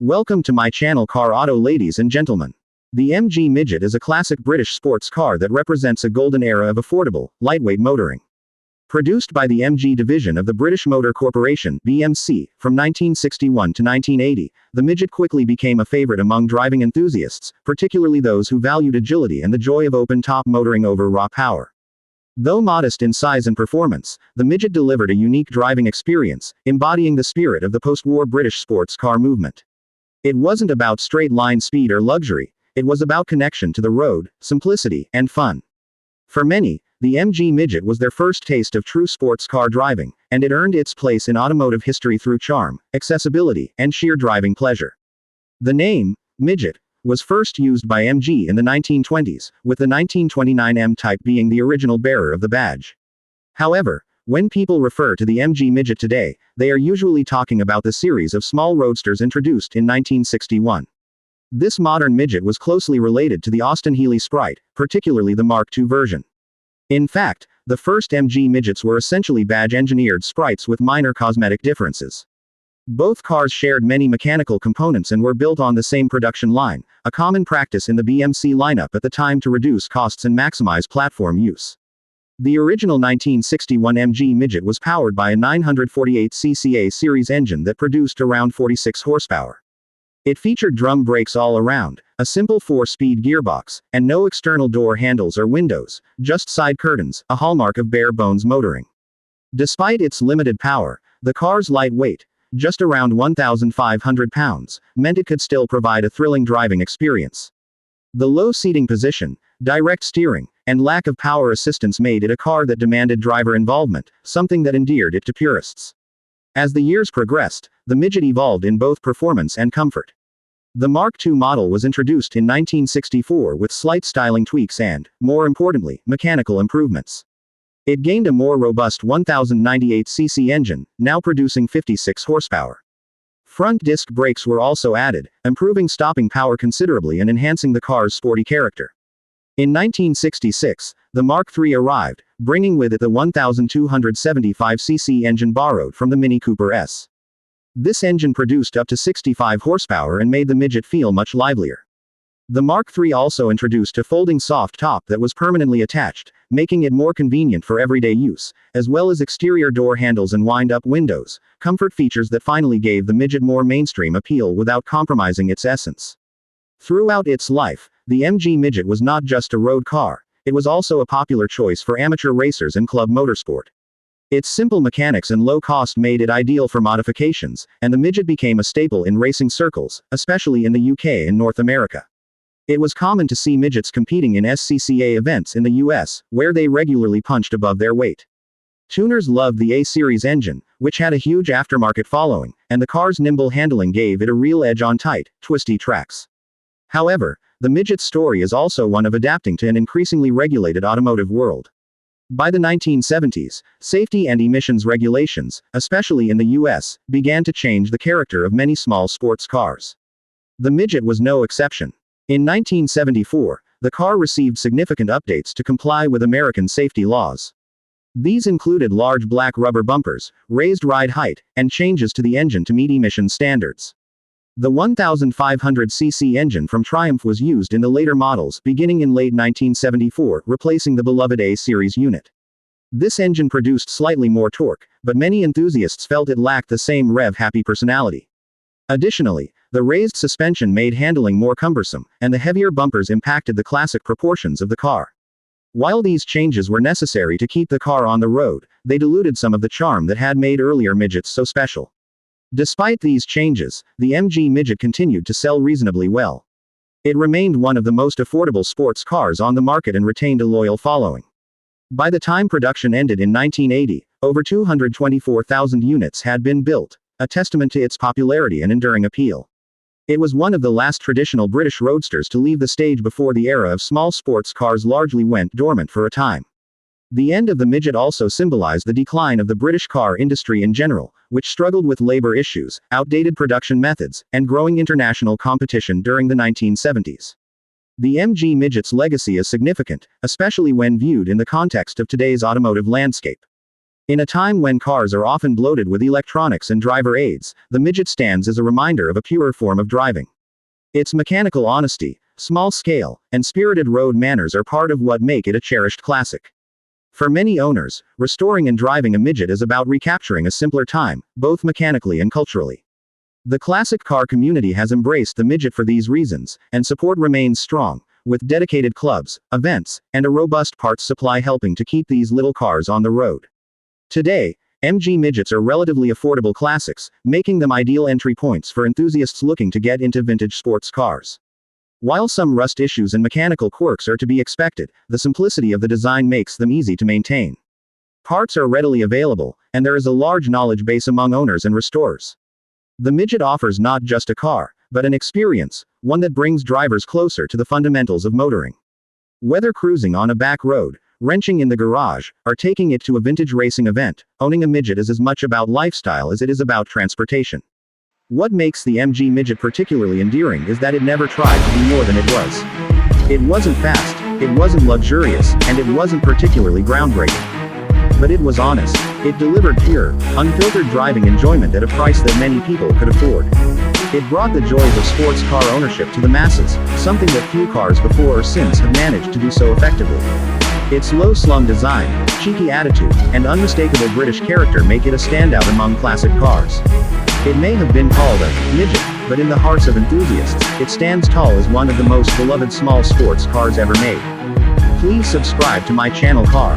Welcome to my channel Car Auto, ladies and gentlemen. The MG Midget is a classic British sports car that represents a golden era of affordable, lightweight motoring. Produced by the MG division of the British Motor Corporation (BMC) from 1961 to 1980, the Midget quickly became a favorite among driving enthusiasts, particularly those who valued agility and the joy of open-top motoring over raw power. Though modest in size and performance, the Midget delivered a unique driving experience, embodying the spirit of the post-war British sports car movement. It wasn't about straight-line speed or luxury, it was about connection to the road, simplicity, and fun. For many, the MG Midget was their first taste of true sports car driving, and it earned its place in automotive history through charm, accessibility, and sheer driving pleasure. The name, Midget, was first used by MG in the 1920s, with the 1929 M-Type being the original bearer of the badge. However, when people refer to the MG Midget today, they are usually talking about the series of small roadsters introduced in 1961. This modern midget was closely related to the Austin Healey Sprite, particularly the Mark II version. In fact, the first MG Midgets were essentially badge-engineered sprites with minor cosmetic differences. Both cars shared many mechanical components and were built on the same production line, a common practice in the BMC lineup at the time to reduce costs and maximize platform use. The original 1961 MG Midget was powered by a 948cc A-series engine that produced around 46 horsepower. It featured drum brakes all around, a simple 4-speed gearbox, and no external door handles or windows, just side curtains, a hallmark of bare-bones motoring. Despite its limited power, the car's light weight, just around 1,500 pounds, meant it could still provide a thrilling driving experience. The low seating position, direct steering, and lack of power assistance made it a car that demanded driver involvement, something that endeared it to purists. As the years progressed, the Midget evolved in both performance and comfort. The Mark II model was introduced in 1964 with slight styling tweaks and, more importantly, mechanical improvements. It gained a more robust 1098cc engine, now producing 56 horsepower. Front disc brakes were also added, improving stopping power considerably and enhancing the car's sporty character. In 1966, the Mark III arrived, bringing with it the 1275cc engine borrowed from the Mini Cooper S. This engine produced up to 65 horsepower and made the Midget feel much livelier. The Mark III also introduced a folding soft top that was permanently attached, making it more convenient for everyday use, as well as exterior door handles and wind-up windows, comfort features that finally gave the Midget more mainstream appeal without compromising its essence. Throughout its life, the MG Midget was not just a road car, it was also a popular choice for amateur racers and club motorsport. Its simple mechanics and low cost made it ideal for modifications, and the Midget became a staple in racing circles, especially in the UK and North America. It was common to see midgets competing in SCCA events in the US, where they regularly punched above their weight. Tuners loved the A-series engine, which had a huge aftermarket following, and the car's nimble handling gave it a real edge on tight, twisty tracks. However, the Midget's story is also one of adapting to an increasingly regulated automotive world. By the 1970s, safety and emissions regulations, especially in the US, began to change the character of many small sports cars. The Midget was no exception. In 1974, the car received significant updates to comply with American safety laws. These included large black rubber bumpers, raised ride height, and changes to the engine to meet emission standards. The 1500cc engine from Triumph was used in the later models beginning in late 1974, replacing the beloved A-series unit. This engine produced slightly more torque, but many enthusiasts felt it lacked the same rev-happy personality. Additionally, the raised suspension made handling more cumbersome, and the heavier bumpers impacted the classic proportions of the car. While these changes were necessary to keep the car on the road, they diluted some of the charm that had made earlier midgets so special. Despite these changes, the MG Midget continued to sell reasonably well. It remained one of the most affordable sports cars on the market and retained a loyal following. By the time production ended in 1980, over 224,000 units had been built, a testament to its popularity and enduring appeal. It was one of the last traditional British roadsters to leave the stage before the era of small sports cars largely went dormant for a time. The end of the Midget also symbolized the decline of the British car industry in general, which struggled with labor issues, outdated production methods, and growing international competition during the 1970s. The MG Midget's legacy is significant, especially when viewed in the context of today's automotive landscape. In a time when cars are often bloated with electronics and driver aids, the Midget stands as a reminder of a purer form of driving. Its mechanical honesty, small scale, and spirited road manners are part of what make it a cherished classic. For many owners, restoring and driving a Midget is about recapturing a simpler time, both mechanically and culturally. The classic car community has embraced the Midget for these reasons, and support remains strong, with dedicated clubs, events, and a robust parts supply helping to keep these little cars on the road. Today, MG Midgets are relatively affordable classics, making them ideal entry points for enthusiasts looking to get into vintage sports cars. While some rust issues and mechanical quirks are to be expected, the simplicity of the design makes them easy to maintain. Parts are readily available, and there is a large knowledge base among owners and restorers. The Midget offers not just a car, but an experience, one that brings drivers closer to the fundamentals of motoring. Whether cruising on a back road, wrenching in the garage, or taking it to a vintage racing event, owning a Midget is as much about lifestyle as it is about transportation. What makes the MG Midget particularly endearing is that it never tried to be more than it was. It wasn't fast, it wasn't luxurious, and it wasn't particularly groundbreaking. But it was honest. It delivered pure, unfiltered driving enjoyment at a price that many people could afford. It brought the joys of sports car ownership to the masses, something that few cars before or since have managed to do so effectively. Its low-slung design, cheeky attitude, and unmistakable British character make it a standout among classic cars. It may have been called a midget, but in the hearts of enthusiasts, it stands tall as one of the most beloved small sports cars ever made. Please subscribe to my channel Car